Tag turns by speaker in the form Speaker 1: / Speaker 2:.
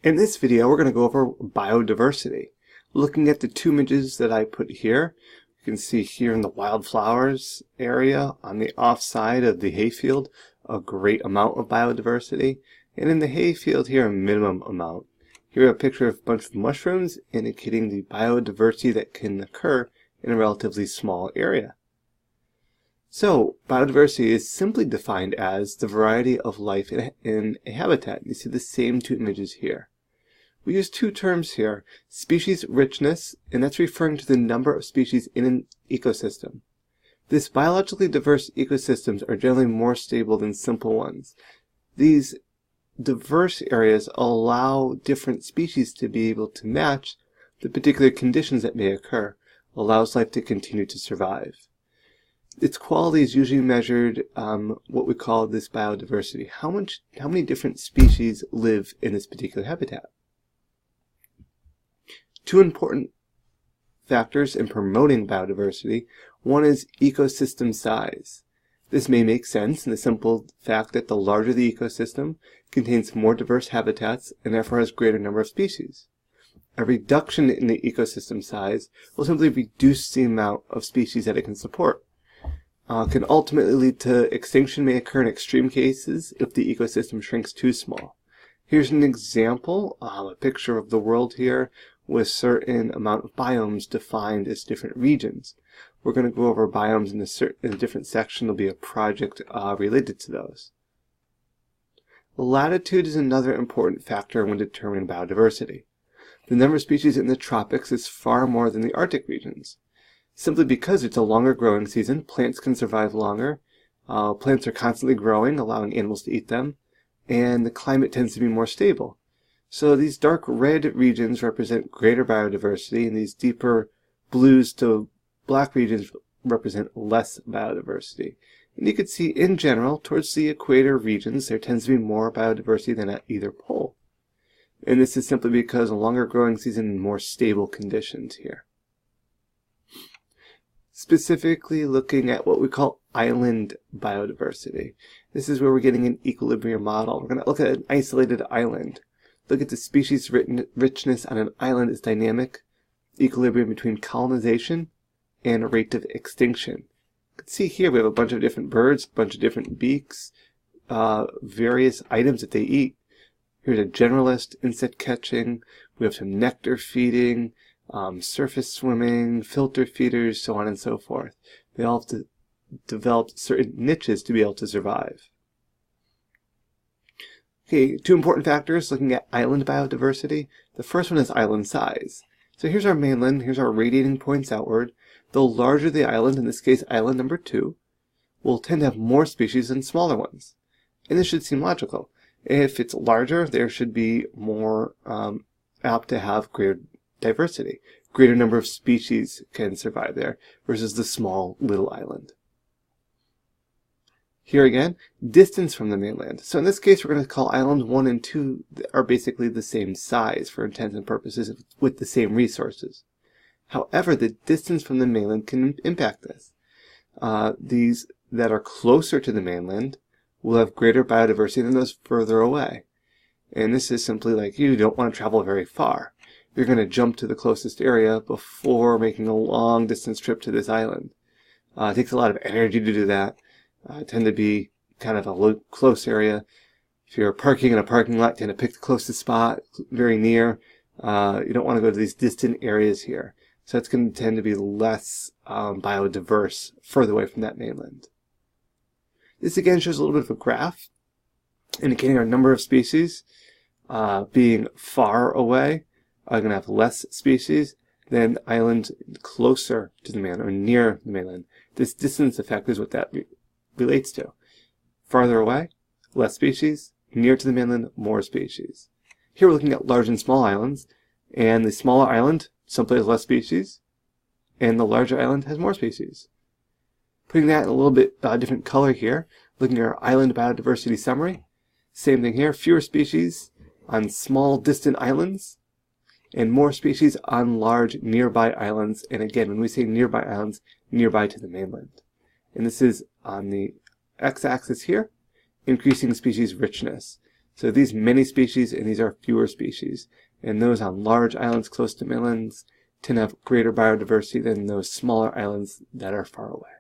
Speaker 1: In this video, we're going to go over biodiversity. Looking at the two images that I put here, you can see here in the wildflowers area on the off side of the hayfield, a great amount of biodiversity. And in the hayfield here, a minimum amount. Here we have a picture of a bunch of mushrooms indicating the biodiversity that can occur in a relatively small area. So, biodiversity is simply defined as the variety of life in a habitat. You see the same two images here. We use two terms here, species richness, and that's referring to the number of species in an ecosystem. These biologically diverse ecosystems are generally more stable than simple ones. These diverse areas allow different species to be able to match the particular conditions that may occur, allows life to continue to survive. Its quality is usually measured what we call this biodiversity. How many different species live in this particular habitat? Two important factors in promoting biodiversity. One is ecosystem size. This may make sense in the simple fact that the larger the ecosystem contains more diverse habitats and therefore has greater number of species. A reduction in the ecosystem size will simply reduce the amount of species that it can support. Can ultimately lead to extinction, may occur in extreme cases if the ecosystem shrinks too small. Here's an example, a picture of the world here with certain amount of biomes defined as different regions. We're going to go over biomes in a different section. There'll be a project related to those. Latitude is another important factor when determining biodiversity. The number of species in the tropics is far more than the Arctic regions. Simply because it's a longer growing season, plants can survive longer. Plants are constantly growing, allowing animals to eat them, and the climate tends to be more stable. So these dark red regions represent greater biodiversity, and these deeper blues to black regions represent less biodiversity. And you can see in general, towards the equator regions, there tends to be more biodiversity than at either pole. And this is simply because a longer growing season and more stable conditions here. Specifically looking at what we call island biodiversity. This is where we're getting an equilibrium model. We're going to look at an isolated island. Look at the species richness on an island is dynamic, equilibrium between colonization and rate of extinction. You can see here we have a bunch of different birds, a bunch of different beaks, various items that they eat. Here's a generalist, insect catching, we have some nectar feeding, surface swimming, filter feeders, so on and so forth. They all have to develop certain niches to be able to survive. Okay, two important factors looking at island biodiversity. The first one is island size. So here's our mainland, here's our radiating points outward. The larger the island, in this case island number 2, will tend to have more species than smaller ones. And this should seem logical. If it's larger, there should be more apt to have greater diversity. Greater number of species can survive there versus the small little island. Here again, distance from the mainland. So in this case, we're going to call islands 1 and 2 are basically the same size for intents and purposes with the same resources. However, the distance from the mainland can impact this. These that are closer to the mainland will have greater biodiversity than those further away. And this is simply like you don't want to travel very far. You're going to jump to the closest area before making a long distance trip to this island. It takes a lot of energy to do that. Tend to be kind of a close area. If you're parking in a parking lot, tend to pick the closest spot, very near. You don't want to go to these distant areas here. So it's going to tend to be less biodiverse further away from that mainland. This again shows a little bit of a graph indicating our number of species being far away. Are going to have less species than islands closer to the mainland or near the mainland. This distance effect is what that relates to. Farther away, less species. Near to the mainland, more species. Here we're looking at large and small islands, and the smaller island simply has less species, and the larger island has more species. Putting that in a little bit different color here, looking at our island biodiversity summary. Same thing here, fewer species on small distant islands, and more species on large nearby islands. And again, when we say nearby islands, nearby to the mainland. And this is on the x-axis here, increasing species richness. So these many species, and these are fewer species. And those on large islands close to mainlands tend to have greater biodiversity than those smaller islands that are far away.